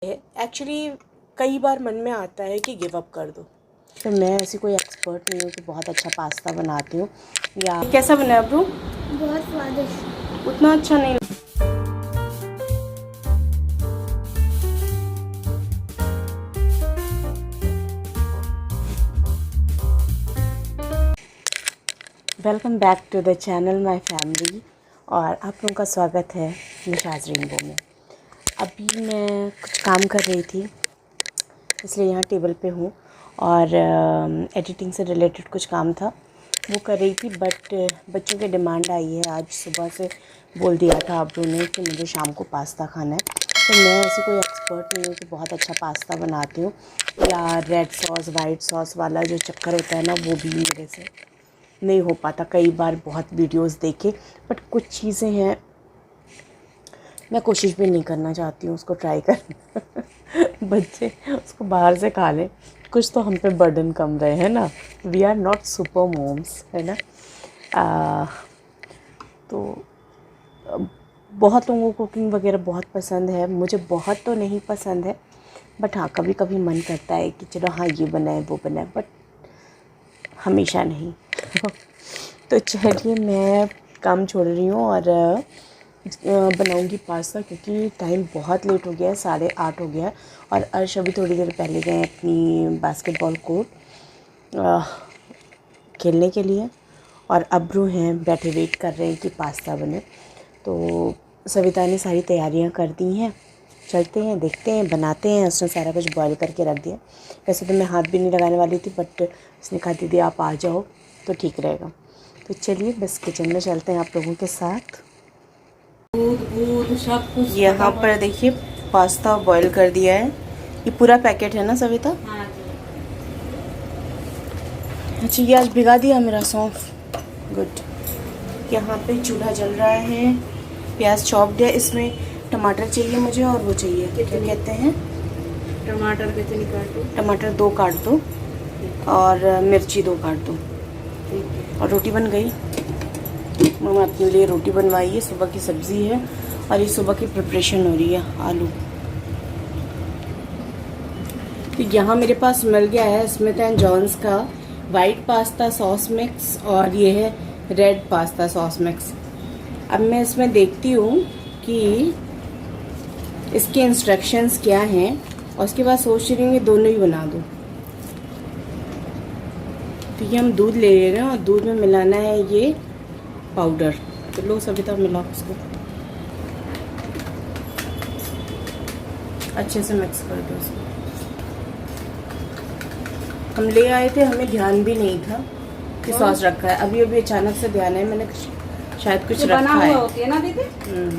Actually कई बार मन में आता है कि गिव अप कर दो। तो मैं ऐसी कोई एक्सपर्ट नहीं हूँ कि बहुत अच्छा पास्ता बनाती हूँ। या कैसा बना है ब्रो? बहुत स्वादिष्ट। उतना अच्छा नहीं। Welcome back to the channel my family और आप लोगों का स्वागत है निशाज़ रेनबो में। अभी मैं कुछ काम कर रही थी इसलिए यहाँ टेबल पे हूँ और एडिटिंग से रिलेटेड कुछ काम था वो कर रही थी। बट बच्चों की डिमांड आई है, आज सुबह से बोल दिया था अब्रू ने कि मुझे शाम को पास्ता खाना है। तो मैं ऐसी कोई एक्सपर्ट नहीं हूँ कि बहुत अच्छा पास्ता बनाती हूँ या रेड सॉस वाइट सॉस वाला जो चक्कर होता है ना, वो भी मेरे से नहीं हो पाता। कई बार बहुत वीडियोस देखे बट कुछ चीज़ें हैं मैं कोशिश भी नहीं करना चाहती हूँ उसको ट्राई कर बच्चे उसको बाहर से खा लें, कुछ तो हम पे बर्डन कम रहे, है ना। We are not super moms, है ना। तो बहुत लोगों को कुकिंग वगैरह बहुत पसंद है, मुझे बहुत तो नहीं पसंद है बट हाँ कभी कभी मन करता है कि चलो हाँ ये बनाए वो बनाए, बट हमेशा नहीं तो चलिए मैं काम छोड़ रही हूँ और बनाऊंगी पास्ता क्योंकि टाइम बहुत लेट हो गया है, 8:30 हो गया है। और अर्श अभी थोड़ी देर पहले गए अपनी बास्केटबॉल कोर्ट खेलने के लिए और अब्रू हैं बैठे वेट कर रहे हैं कि पास्ता बने। तो सविता ने सारी तैयारियां कर दी हैं, चलते हैं देखते हैं बनाते हैं। उसने सारा कुछ बॉईल करके रख दिया। वैसे तो मैं हाथ भी नहीं लगाने वाली थी बट उसने कहा दीदी आप आ जाओ तो ठीक रहेगा। तो चलिए बस किचन में चलते हैं आप लोगों के साथ। यहाँ पर देखिए पास्ता बॉईल कर दिया है, ये पूरा पैकेट है ना सविता? हाँ। अच्छा ये आज भिगा दिया मेरा सौंफ, गुड। यहाँ पे चूल्हा जल रहा है, प्याज चॉप्ड है, इसमें टमाटर चाहिए मुझे और वो चाहिए क्या कहते हैं टमाटर कितनी काट दो? टमाटर 2 काट दो और मिर्ची 2 काट दो। और रोटी बन गई, मम्मा अपने लिए रोटी बनवाई है, सुबह की सब्ज़ी है और ये सुबह की प्रिपरेशन हो रही है आलू। तो यहाँ मेरे पास मिल गया है स्मिथ एंड जॉन्स का वाइट पास्ता सॉस मिक्स और ये है रेड पास्ता सॉस मिक्स। अब मैं इसमें देखती हूँ कि इसके इंस्ट्रक्शंस क्या हैं और उसके बाद सोच रही हूँ कि दोनों ही बना दूँ। तो ये हम दूध ले रहे हैं और दूध में मिलाना है ये पाउडर। तो लो सविता मिलाओ उसको, अच्छे से मिक्स कर दो उसको। हम ले आए थे, हमें ध्यान भी नहीं था कि सॉस रखा है, अभी अभी अचानक से ध्यान है, मैंने शायद कुछ रखा है। होती है ना दीदी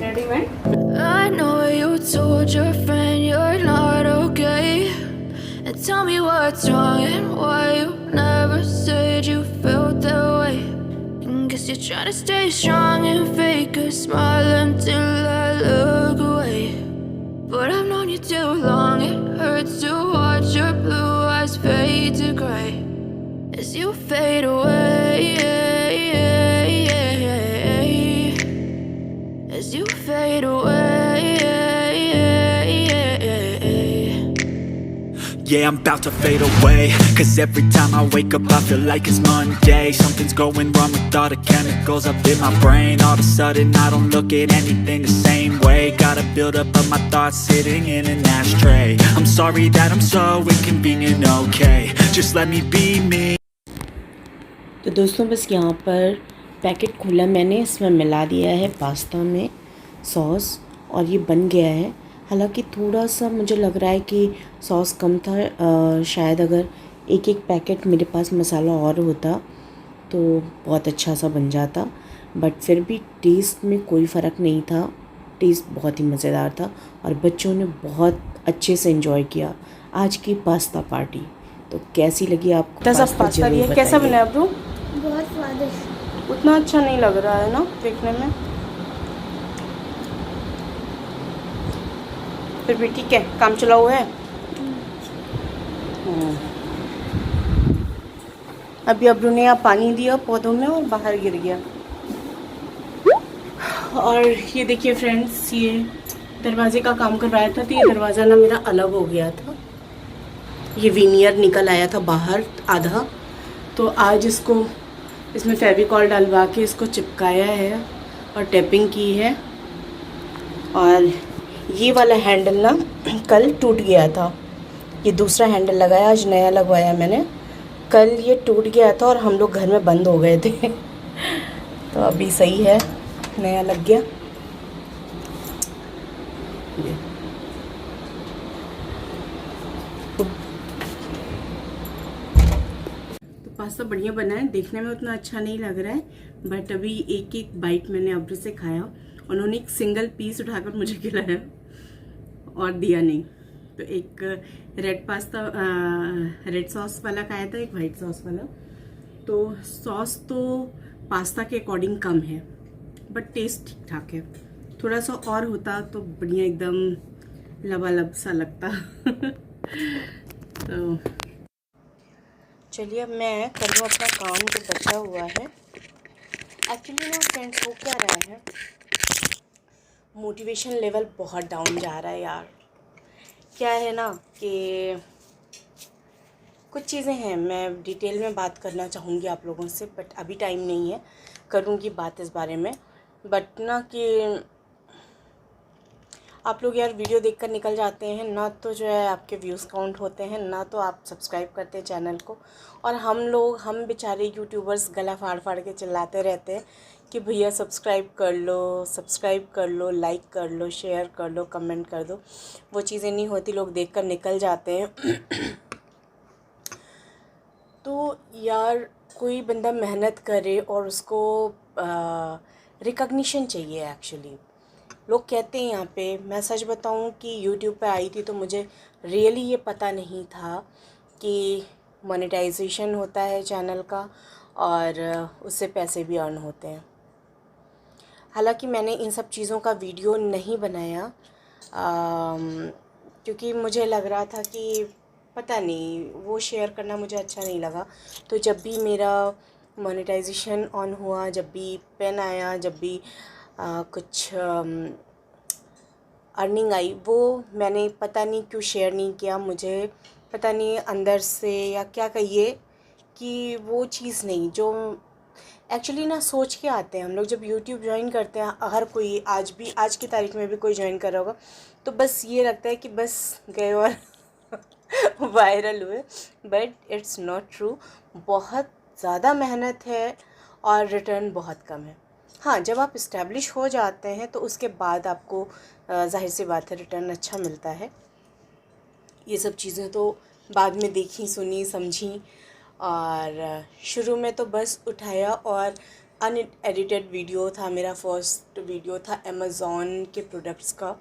readymade. I know you told your friend you're not okay, and tell me what's wrong and why you never said you felt that way. And guess you're trying to stay strong and fake a smile until I look away. But I've known you too long, it hurts to watch your blue eyes fade to gray as you fade away, as you fade away. Yeah, I'm about to fade away, 'cause every time I wake up I feel like it's Monday. Something's going wrong with all the chemicals up in my brain. All of a sudden I don't look at anything the same way. Got a build up of my thoughts sitting in an ashtray. I'm sorry that I'm so inconvenient, okay, just let me be me. तो दोस्तों बस यहाँ पर packet खोला मैंने, इसमें मिला दिया है पास्ता में सॉस और ये बन गया है। हालांकि थोड़ा सा मुझे लग रहा है कि सॉस कम था, शायद अगर एक पैकेट मेरे पास मसाला और होता तो बहुत अच्छा सा बन जाता। बट फिर भी टेस्ट में कोई फ़र्क नहीं था, टेस्ट बहुत ही मज़ेदार था और बच्चों ने बहुत अच्छे से एंजॉय किया आज की पास्ता पार्टी। तो कैसी लगी आपको पास्ता जरूर कैसा बना ब्रो? बहुत स्वादिष्ट। उतना अच्छा नहीं लग रहा है ना देखने में, फिर भी ठीक है, काम चला हुआ है। अभी अब्रू ने यहाँ पानी दिया पौधों में और बाहर गिर गया। और ये देखिए फ्रेंड्स, ये दरवाजे का काम करवाया था तो ये दरवाज़ा ना मेरा अलग हो गया था, ये विनियर निकल आया था बाहर आधा, तो आज इसको इसमें फेविकॉल डलवा के इसको चिपकाया है और टैपिंग की है। और ये वाला हैंडल ना कल टूट गया था, ये दूसरा हैंडल लगाया, आज नया लगवाया मैंने। कल ये टूट गया था और हम लोग घर में बंद हो गए थे तो अभी सही है, नया लग गया। तो पास्ता बढ़िया बना है, देखने में उतना अच्छा नहीं लग रहा है, बट अभी एक एक बाइट मैंने अब्र से खाया। उन्होंने एक सिंगल पीस उठाकर मुझे खिलाया और दिया नहीं। तो एक रेड सॉस वाला खाया था, एक वाइट सॉस वाला। तो सॉस तो पास्ता के अकॉर्डिंग कम है, बट टेस्ट ठीक ठाक है। थोड़ा सा और होता तो बढ़िया एकदम लबालब सा लगता तो चलिए अब मैं कर लूँ अपना काम जो बचा हुआ है। एक्चुअली ना फ्रेंड्स हो क्या रहा है, मोटिवेशन लेवल बहुत डाउन जा रहा है यार। क्या है ना कि कुछ चीज़ें हैं, मैं डिटेल में बात करना चाहूँगी आप लोगों से, बट अभी टाइम नहीं है, करूँगी बात इस बारे में। बट ना कि आप लोग यार वीडियो देखकर निकल जाते हैं ना, तो जो है आपके व्यूज़ काउंट होते हैं ना, तो आप सब्सक्राइब करते हैं चैनल को। और हम बेचारे यूट्यूबर्स गला फाड़ फाड़ के चिल्लाते रहते हैं कि भैया सब्सक्राइब कर लो, लाइक कर लो, शेयर कर लो, कमेंट कर दो। वो चीज़ें नहीं होती, लोग देखकर निकल जाते हैं तो यार कोई बंदा मेहनत करे और उसको रिकग्निशन चाहिए एक्चुअली। लोग कहते हैं यहाँ पे, मैं सच बताऊँ कि यूट्यूब पे आई थी तो मुझे रियली ये पता नहीं था कि मोनेटाइजेशन होता है चैनल का और उससे पैसे भी अर्न होते हैं। हालांकि मैंने इन सब चीज़ों का वीडियो नहीं बनाया क्योंकि मुझे लग रहा था कि पता नहीं, वो शेयर करना मुझे अच्छा नहीं लगा। तो जब भी मेरा मोनेटाइजेशन ऑन हुआ, जब भी पेन आया, जब भी कुछ अर्निंग आई, वो मैंने पता नहीं क्यों शेयर नहीं किया। मुझे पता नहीं अंदर से या क्या कहिए कि वो चीज़ नहीं जो एक्चुअली ना सोच के आते हैं हम लोग जब यूट्यूब ज्वाइन करते हैं। हर कोई आज की तारीख में भी कोई ज्वाइन कर रहा होगा तो बस ये लगता है कि बस गए और वायरल हुए, बट इट्स नॉट ट्रू। बहुत ज़्यादा मेहनत है और रिटर्न बहुत कम है। हाँ, जब आप इस्टेब्लिश हो जाते हैं तो उसके बाद आपको जाहिर सी बात है रिटर्न अच्छा मिलता है। ये सब चीज़ें तो बाद में देखी, सुनी, समझी, और शुरू में तो बस उठाया और अनएडिटेड वीडियो था। मेरा फर्स्ट वीडियो था अमेज़ॉन के प्रोडक्ट्स का।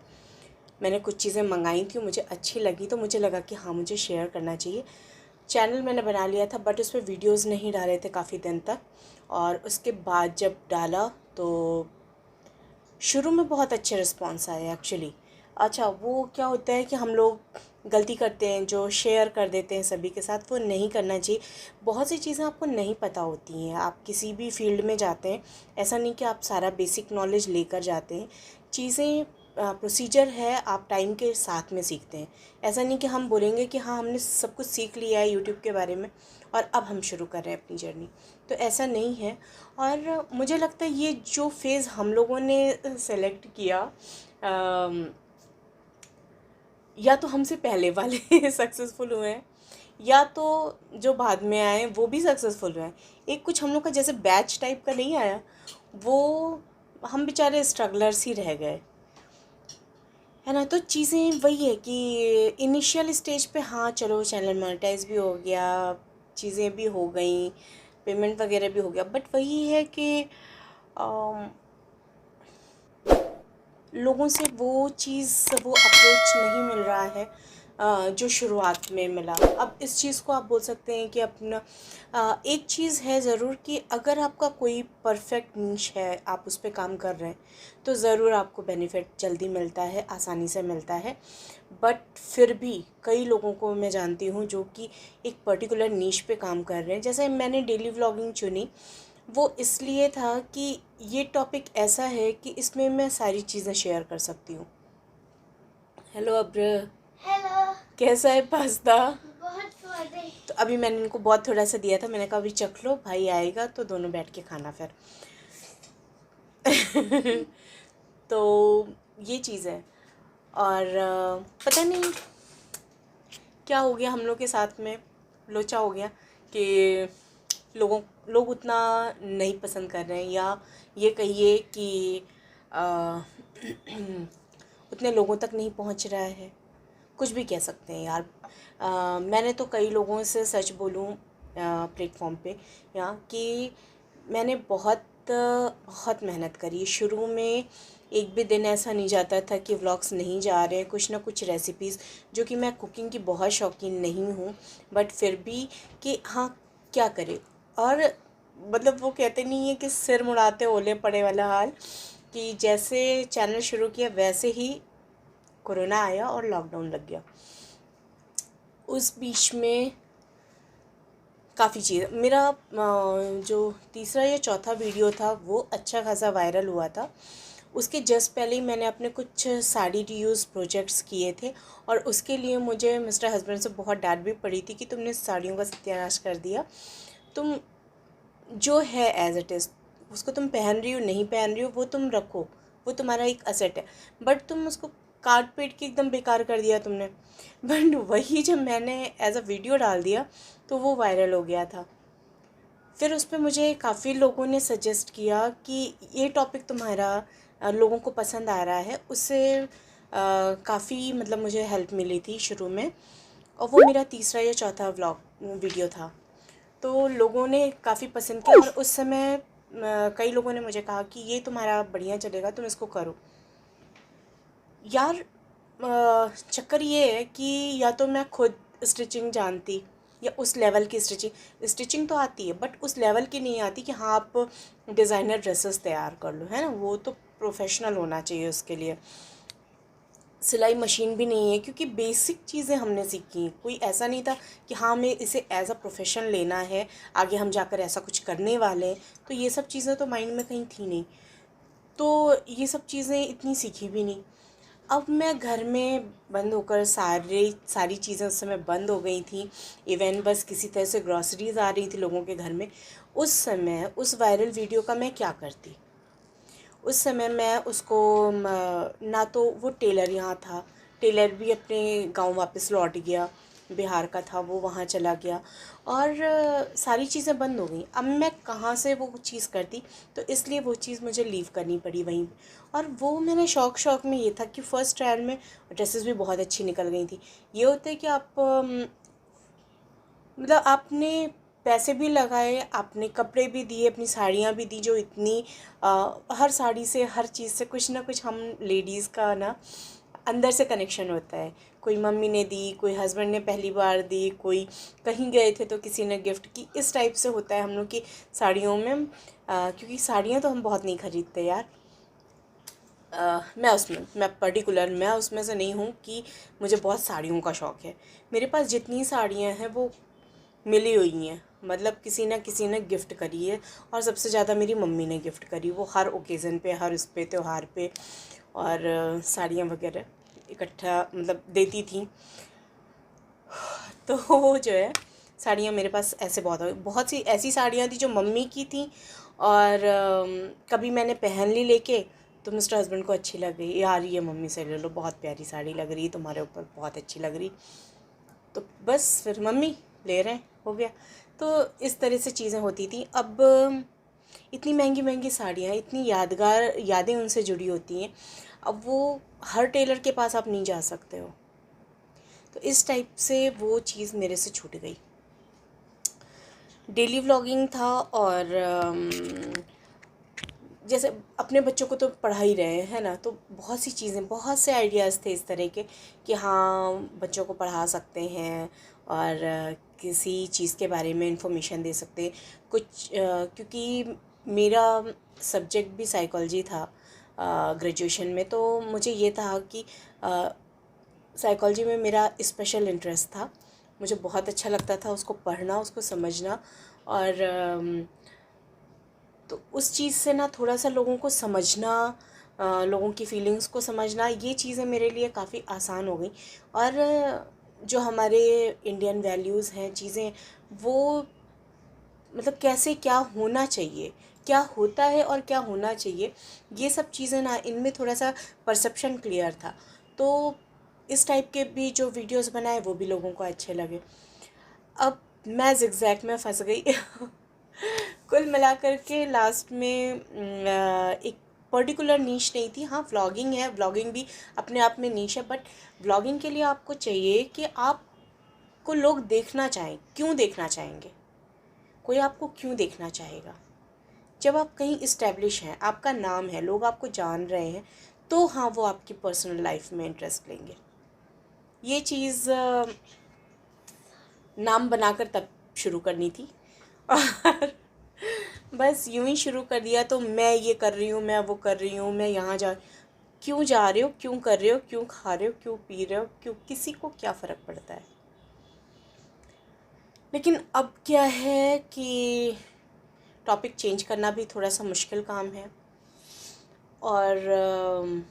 मैंने कुछ चीज़ें मंगाई थी, मुझे अच्छी लगी तो मुझे लगा कि हाँ मुझे शेयर करना चाहिए। चैनल मैंने बना लिया था बट उस पर वीडियोज़ नहीं डाले थे काफ़ी दिन तक, और उसके बाद जब डाला तो शुरू में बहुत अच्छे रिस्पॉन्स आए एक्चुअली। अच्छा, वो क्या होता है कि हम लोग गलती करते हैं जो शेयर कर देते हैं सभी के साथ, वो नहीं करना चाहिए। बहुत सी चीज़ें आपको नहीं पता होती हैं। आप किसी भी फील्ड में जाते हैं, ऐसा नहीं कि आप सारा बेसिक नॉलेज लेकर जाते हैं। चीज़ें प्रोसीजर है, आप टाइम के साथ में सीखते हैं। ऐसा नहीं कि हम बोलेंगे कि हाँ हमने सब कुछ सीख लिया है यूट्यूब के बारे में और अब हम शुरू कर रहे हैं अपनी जर्नी, तो ऐसा नहीं है। और मुझे लगता है ये जो फेज़ हम लोगों ने सेलेक्ट किया, या तो हमसे पहले वाले सक्सेसफुल हुए हैं या तो जो बाद में आए वो भी सक्सेसफुल हुए हैं। एक कुछ हम लोग का जैसे बैच टाइप का नहीं आया, वो हम बेचारे स्ट्रगलर्स ही रह गए, है ना। तो चीज़ें वही है कि इनिशियल स्टेज पे हाँ चलो चैनल मोनेटाइज भी हो गया, चीज़ें भी हो गई, पेमेंट वगैरह भी हो गया, बट वही है कि लोगों से वो अप्रोच नहीं मिल रहा है जो शुरुआत में मिला। अब इस चीज़ को आप बोल सकते हैं कि अपना एक चीज़ है ज़रूर कि अगर आपका कोई परफेक्ट निश है, आप उस पर काम कर रहे हैं, तो ज़रूर आपको बेनिफिट जल्दी मिलता है, आसानी से मिलता है। बट फिर भी कई लोगों को मैं जानती हूँ जो कि एक पर्टिकुलर निश पे काम कर रहे हैं। जैसे मैंने डेली व्लॉगिंग चुनी, वो इसलिए था कि ये टॉपिक ऐसा है कि इसमें मैं सारी चीज़ें शेयर कर सकती हूँ, हेलो अब्र, हेलो। कैसा है पास्ता? बहुत स्वादिष्ट। तो अभी मैंने इनको बहुत थोड़ा सा दिया था, मैंने कहा अभी चख लो, भाई आएगा तो दोनों बैठ के खाना फिर। तो ये चीज़ है। और पता नहीं क्या हो गया हम लोग के साथ में, लोचा हो गया कि लोग उतना नहीं पसंद कर रहे हैं, या ये कहिए कि उतने लोगों तक नहीं पहुंच रहा है, कुछ भी कह सकते हैं यार। मैंने तो कई लोगों से सच बोलूं प्लेटफॉर्म पे यहाँ कि मैंने बहुत बहुत मेहनत करी। शुरू में एक भी दिन ऐसा नहीं जाता था कि व्लॉग्स नहीं जा रहे हैं, कुछ ना कुछ रेसिपीज़, जो कि मैं कुकिंग की बहुत शौकीन नहीं हूँ, बट फिर भी कि हाँ क्या करें। और मतलब वो कहते नहीं है कि सिर मुड़ाते ओले पड़े वाला हाल, कि जैसे चैनल शुरू किया वैसे ही कोरोना आया और लॉकडाउन लग गया। उस बीच में काफ़ी चीज़, मेरा जो तीसरा या चौथा वीडियो था वो अच्छा खासा वायरल हुआ था। उसके जस्ट पहले ही मैंने अपने कुछ साड़ी रीयूज़ प्रोजेक्ट्स किए थे, और उसके लिए मुझे मिस्टर हस्बैंड से बहुत डांट भी पड़ी थी कि तुमने साड़ियों का सत्यानाश कर दिया। तुम जो है एज इट इज़, उसको तुम पहन रही हो नहीं पहन रही हो वो तुम रखो, वो तुम्हारा एक असेट है, बट तुम उसको काट पीट के एकदम बेकार कर दिया तुमने। बट वही जब मैंने एज अ वीडियो डाल दिया तो वो वायरल हो गया था। फिर उस पर मुझे काफ़ी लोगों ने सजेस्ट किया कि ये टॉपिक तुम्हारा लोगों को पसंद आ रहा है, उससे काफ़ी मतलब मुझे हेल्प मिली थी शुरू में। और वो मेरा तीसरा या चौथा वीडियो था, तो लोगों ने काफ़ी पसंद किया। और उस समय कई लोगों ने मुझे कहा कि ये तुम्हारा बढ़िया चलेगा, तुम इसको करो यार। चक्कर ये है कि या तो मैं खुद स्टिचिंग जानती, या उस लेवल की स्टिचिंग तो आती है बट उस लेवल की नहीं आती कि हाँ आप डिज़ाइनर ड्रेसेस तैयार कर लो, है ना, वो तो प्रोफेशनल होना चाहिए उसके लिए। सिलाई मशीन भी नहीं है, क्योंकि बेसिक चीज़ें हमने सीखी, कोई ऐसा नहीं था कि हाँ हमें इसे एज अ प्रोफेशन लेना है, आगे हम जाकर ऐसा कुछ करने वाले हैं, तो ये सब चीज़ें तो माइंड में कहीं थी नहीं, तो ये सब चीज़ें इतनी सीखी भी नहीं। अब मैं घर में बंद होकर सारी चीज़ें उस समय बंद हो गई थी, इवन बस किसी तरह से ग्रॉसरीज आ रही थी लोगों के घर में। उस समय उस वायरल वीडियो का मैं क्या करती, उस समय मैं उसको ना तो वो टेलर यहाँ था, टेलर भी अपने गांव वापस लौट गया, बिहार का था वो, वहाँ चला गया, और सारी चीज़ें बंद हो गई। अब मैं कहाँ से वो चीज़ करती, तो इसलिए वो चीज़ मुझे लीव करनी पड़ी वहीं। और वो मैंने शौक में ये था कि फ़र्स्ट ट्रायल में ड्रेसेस भी बहुत अच्छी निकल गई थी। ये होता है कि आप मतलब आपने पैसे भी लगाए, आपने कपड़े भी दिए, अपनी साड़ियाँ भी दी, जो इतनी हर साड़ी से हर चीज़ से कुछ ना कुछ हम लेडीज़ का ना अंदर से कनेक्शन होता है। कोई मम्मी ने दी, कोई हस्बैंड ने पहली बार दी, कोई कहीं गए थे तो किसी ने गिफ्ट की, इस टाइप से होता है हम लोग की साड़ियों में। क्योंकि साड़ियाँ तो हम बहुत नहीं ख़रीदते यार। मैं उसमें से नहीं हूँ कि मुझे बहुत साड़ियों का शौक़ है। मेरे पास जितनी साड़ियाँ हैं वो मिली हुई हैं, मतलब किसी न गिफ्ट करी है, और सबसे ज़्यादा मेरी मम्मी ने गिफ्ट करी, वो हर ओकेज़न पे, हर उस पे त्यौहार पे, और साड़ियाँ वगैरह इकट्ठा मतलब देती थी। तो वो जो है साड़ियाँ मेरे पास ऐसे बहुत सी ऐसी साड़ियाँ थी जो मम्मी की थी, और कभी मैंने पहन ली लेके, तो मिस्टर हस्बैंड को अच्छी लग गई, यार ये मम्मी से ले लो, बहुत प्यारी साड़ी लग रही है तुम्हारे ऊपर, बहुत अच्छी लग रही, तो बस फिर मम्मी ले रहे हैं, हो गया। तो इस तरह से चीज़ें होती थी। अब इतनी महंगी महंगी साड़ियाँ, इतनी यादगार यादें उनसे जुड़ी होती हैं, अब वो हर टेलर के पास आप नहीं जा सकते हो, तो इस टाइप से वो चीज़ मेरे से छूट गई। डेली व्लॉगिंग था, और जैसे अपने बच्चों को तो पढ़ा ही रहे हैं ना, तो बहुत सी चीज़ें, बहुत से आइडियाज़ थे इस तरह के कि हाँ बच्चों को पढ़ा सकते हैं, और किसी चीज़ के बारे में इंफॉर्मेशन दे सकते हैं कुछ, क्योंकि मेरा सब्जेक्ट भी साइकोलॉजी था ग्रेजुएशन में, तो मुझे ये था कि साइकोलॉजी में मेरा स्पेशल इंटरेस्ट था, मुझे बहुत अच्छा लगता था उसको पढ़ना, उसको समझना, और तो उस चीज़ से ना थोड़ा सा लोगों को समझना लोगों की फीलिंग्स को समझना, ये चीज़ें मेरे लिए काफ़ी आसान हो गई। और जो हमारे इंडियन वैल्यूज़ हैं, चीज़ें, वो मतलब कैसे क्या होना चाहिए, क्या होता है और क्या होना चाहिए, ये सब चीज़ें ना, इनमें थोड़ा सा परसेप्शन क्लियर था। तो इस टाइप के भी जो वीडियोस बनाए वो भी लोगों को अच्छे लगे। अब मैं ज़िगज़ैग में फंस गई कुल मिलाकर के लास्ट में एक पर्टिकुलर नीश नहीं थी। हाँ, व्लॉगिंग है, व्लॉगिंग भी अपने आप में नीश है, बट व्लॉगिंग के लिए आपको चाहिए कि आपको लोग देखना चाहें। क्यों देखना चाहेंगे? कोई आपको क्यों देखना चाहेगा? जब आप कहीं इस्टेब्लिश हैं, आपका नाम है, लोग आपको जान रहे हैं, तो हाँ, वो आपकी पर्सनल लाइफ में इंटरेस्ट लेंगे। ये चीज़ नाम बनाकर तब शुरू करनी थी और बस यूं ही शुरू कर दिया। तो मैं ये कर रही हूँ, मैं वो कर रही हूँ, मैं यहाँ क्यों जा रहे हो, क्यों कर रहे हो, क्यों खा रहे हो, क्यों पी रहे हो, क्यों, किसी को क्या फ़र्क पड़ता है। लेकिन अब क्या है कि टॉपिक चेंज करना भी थोड़ा सा मुश्किल काम है। और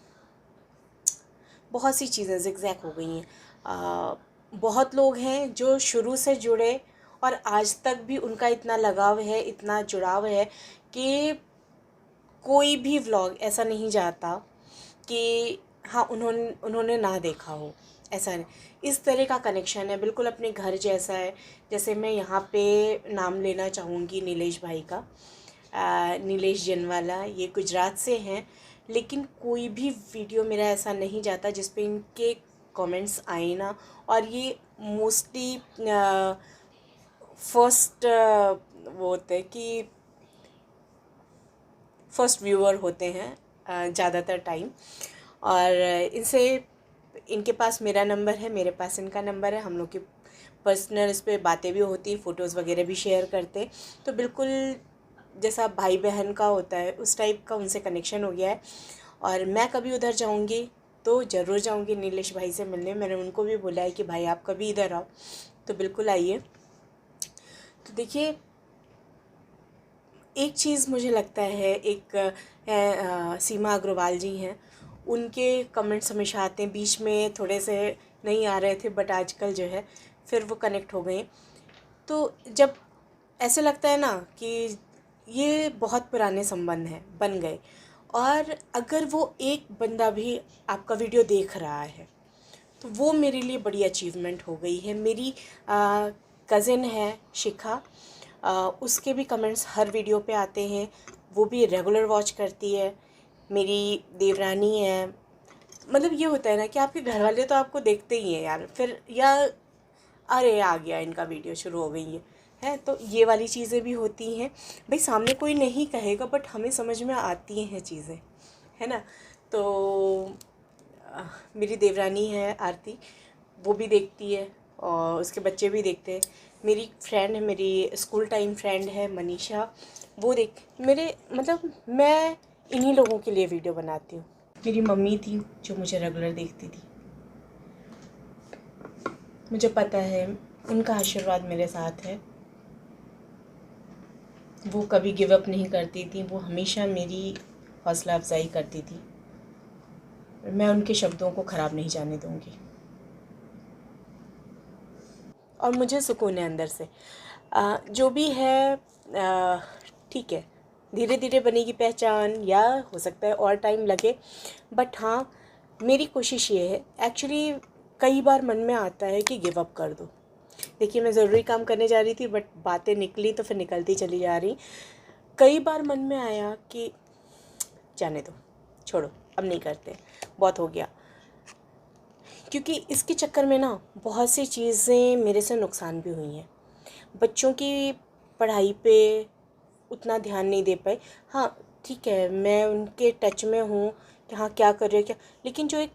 बहुत सी चीज़ें ज़िगज़ैग हो गई हैं। बहुत लोग हैं जो शुरू से जुड़े और आज तक भी उनका इतना लगाव है, इतना जुड़ाव है कि कोई भी व्लॉग ऐसा नहीं जाता कि हाँ उन्होंने ना देखा हो, ऐसा नहीं। इस तरह का कनेक्शन है, बिल्कुल अपने घर जैसा है। जैसे मैं यहाँ पे नाम लेना चाहूँगी नीलेश भाई का, नीलेश जनवाला, ये गुजरात से हैं, लेकिन कोई भी वीडियो मेरा ऐसा नहीं जाता जिस पे इनके कमेंट्स आए ना। और ये मोस्टली फर्स्ट वो होते हैं कि फर्स्ट व्यूअर होते हैं ज़्यादातर टाइम। और इनके पास मेरा नंबर है, मेरे पास इनका नंबर है। हम लोग की पर्सनल इस पे बातें भी होती, फ़ोटोज़ वगैरह भी शेयर करते। तो बिल्कुल जैसा भाई बहन का होता है उस टाइप का उनसे कनेक्शन हो गया है। और मैं कभी उधर जाऊंगी तो ज़रूर जाऊंगी नीलेश भाई से मिलने। मैंने उनको भी बोला है कि भाई आप कभी इधर आओ तो बिल्कुल आइए। तो देखिए, एक चीज़ मुझे लगता है, एक है सीमा अग्रवाल जी हैं, उनके कमेंट्स हमेशा आते हैं। बीच में थोड़े से नहीं आ रहे थे, बट आजकल जो है फिर वो कनेक्ट हो गए। तो जब ऐसे लगता है ना कि ये बहुत पुराने संबंध हैं, बन गए। और अगर वो एक बंदा भी आपका वीडियो देख रहा है तो वो मेरे लिए बड़ी अचीवमेंट हो गई है। मेरी कज़िन है शिखा, उसके भी कमेंट्स हर वीडियो पे आते हैं, वो भी रेगुलर वॉच करती है। मेरी देवरानी है, मतलब ये होता है ना कि आपके घर वाले तो आपको देखते ही हैं यार, फिर या अरे आ गया इनका वीडियो शुरू हो गई है। तो ये वाली चीज़ें भी होती हैं। भाई सामने कोई नहीं कहेगा बट हमें समझ में आती हैं चीज़ें, है ना। तो मेरी देवरानी है आरती, वो भी देखती है और उसके बच्चे भी देखते हैं। मेरी फ्रेंड है, मेरी स्कूल टाइम फ्रेंड है मनीषा, वो मेरे मतलब मैं इन्हीं लोगों के लिए वीडियो बनाती हूँ। मेरी मम्मी थी जो मुझे रेगुलर देखती थी, मुझे पता है उनका आशीर्वाद मेरे साथ है। वो कभी गिव अप नहीं करती थी, वो हमेशा मेरी हौसला अफजाई करती थी। मैं उनके शब्दों को ख़राब नहीं जाने दूंगी और मुझे सुकून है अंदर से। जो भी है ठीक है, धीरे धीरे बनेगी पहचान, या हो सकता है और टाइम लगे, बट हाँ मेरी कोशिश ये है। एक्चुअली कई बार मन में आता है कि गिव अप कर दो। देखिए, मैं ज़रूरी काम करने जा रही थी बट बातें निकली तो फिर निकलती चली जा रही। कई बार मन में आया कि जाने दो, छोड़ो, अब नहीं करते, बहुत हो गया। क्योंकि इसके चक्कर में ना बहुत सी चीज़ें मेरे से नुकसान भी हुई हैं। बच्चों की पढ़ाई पे उतना ध्यान नहीं दे पाए। हाँ ठीक है, मैं उनके टच में हूँ कि हाँ क्या कर रहे हो क्या, लेकिन जो एक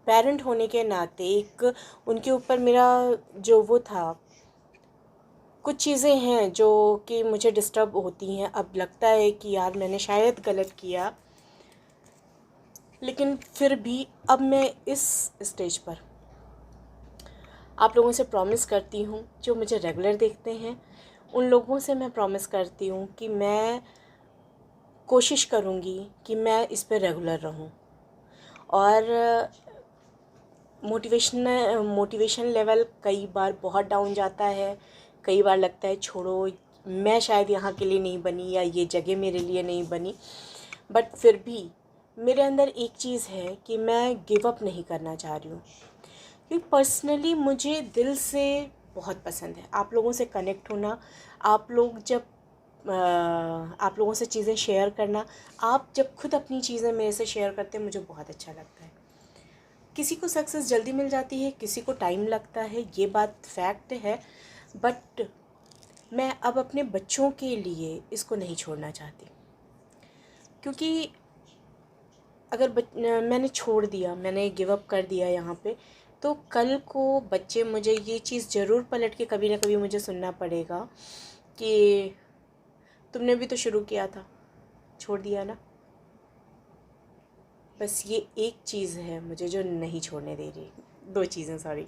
पेरेंट होने के नाते एक उनके ऊपर मेरा जो वो था, कुछ चीज़ें हैं जो कि मुझे डिस्टर्ब होती हैं। अब लगता है कि यार मैंने शायद गलत किया, लेकिन फिर भी अब मैं इस स्टेज पर आप लोगों से प्रॉमिस करती हूँ, जो मुझे रेगुलर देखते हैं उन लोगों से मैं प्रॉमिस करती हूँ कि मैं कोशिश करूँगी कि मैं इस पे रेगुलर रहूँ। और मोटिवेशन लेवल कई बार बहुत डाउन जाता है, कई बार लगता है छोड़ो, मैं शायद यहाँ के लिए नहीं बनी या ये जगह मेरे लिए नहीं बनी। बट फिर भी मेरे अंदर एक चीज़ है कि मैं गिव अप नहीं करना चाह रही हूँ, क्योंकि पर्सनली मुझे दिल से बहुत पसंद है आप लोगों से कनेक्ट होना, आप लोगों से चीज़ें शेयर करना। आप जब खुद अपनी चीज़ें मेरे से शेयर करते हैं मुझे बहुत अच्छा लगता है। किसी को सक्सेस जल्दी मिल जाती है, किसी को टाइम लगता है, ये बात फैक्ट है। बट मैं अब अपने बच्चों के लिए इसको नहीं छोड़ना चाहती, क्योंकि अगर मैंने छोड़ दिया, मैंने गिव अप कर दिया यहाँ पे, तो कल को बच्चे मुझे ये चीज़ ज़रूर पलट के कभी ना कभी मुझे सुनना पड़ेगा कि तुमने भी तो शुरू किया था, छोड़ दिया ना। बस ये एक चीज़ है मुझे जो नहीं छोड़ने दे रही, दो चीज़ें सॉरी।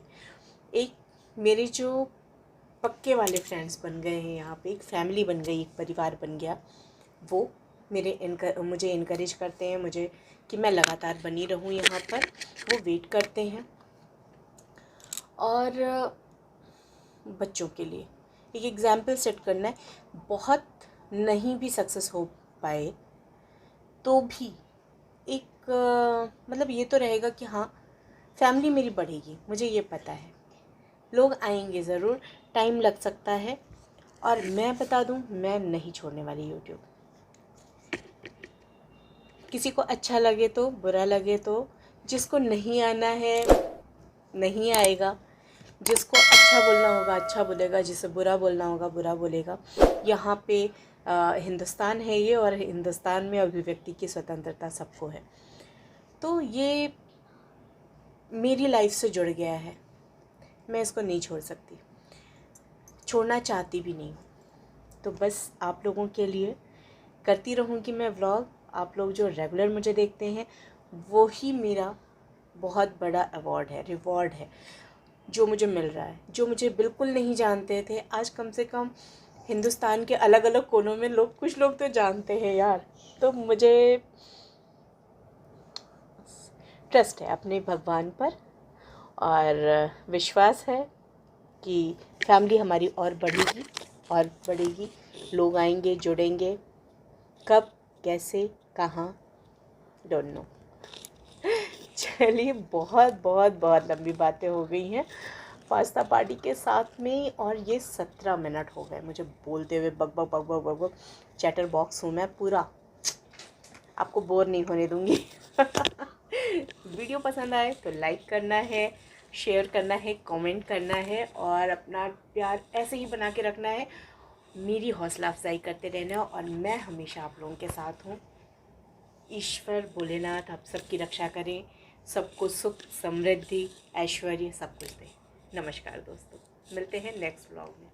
एक, मेरे जो पक्के वाले फ्रेंड्स बन गए हैं यहाँ पे, एक फैमिली बन गई, एक परिवार बन गया, वो मुझे इनकरेज करते हैं मुझे कि मैं लगातार बनी रहूँ यहाँ पर, वो वेट करते हैं। और बच्चों के लिए एक एग्ज़ाम्पल सेट करना है। बहुत नहीं भी सक्सेस हो पाए तो भी एक मतलब ये तो रहेगा कि हाँ फैमिली मेरी बढ़ेगी, मुझे ये पता है। लोग आएंगे ज़रूर, टाइम लग सकता है, और मैं बता दूं मैं नहीं छोड़ने वाली यूट्यूब। किसी को अच्छा लगे तो, बुरा लगे तो, जिसको नहीं आना है नहीं आएगा, जिसको अच्छा बोलना होगा अच्छा बोलेगा, जिसे बुरा बोलना होगा बुरा बोलेगा। यहाँ पे हिंदुस्तान है ये, और हिंदुस्तान में अभिव्यक्ति की स्वतंत्रता सबको है। तो ये मेरी लाइफ से जुड़ गया है, मैं इसको नहीं छोड़ सकती, छोड़ना चाहती भी नहीं। तो बस आप लोगों के लिए करती रहूँगी मैं व्लॉग। आप लोग जो रेगुलर मुझे देखते हैं वो ही मेरा बहुत बड़ा अवार्ड है, रिवॉर्ड है जो मुझे मिल रहा है। जो मुझे बिल्कुल नहीं जानते थे, आज कम से कम हिंदुस्तान के अलग अलग कोनों में कुछ लोग तो जानते हैं यार। तो मुझे ट्रस्ट है अपने भगवान पर, और विश्वास है कि फैमिली हमारी और बढ़ेगी, लोग आएंगे, जुड़ेंगे, कब कैसे कहाँ डोंट नो। चलिए, बहुत लंबी बातें हो गई हैं पास्ता पार्टी के साथ में, और ये 17 मिनट हो गए मुझे बोलते हुए, बक बक बक बक बक बक। चैटर बॉक्स हूँ मैं पूरा, आपको बोर नहीं होने दूँगी। वीडियो पसंद आए तो लाइक करना है, शेयर करना है, कमेंट करना है, और अपना प्यार ऐसे ही बना के रखना है, मेरी हौसला अफजाई करते रहना। और मैं हमेशा आप लोगों के साथ हूँ। ईश्वर भोलेनाथ आप सबकी रक्षा करें, सबको सुख, समृद्धि, ऐश्वर्य सब कुछ दे। नमस्कार दोस्तों, मिलते हैं नेक्स्ट व्लॉग में।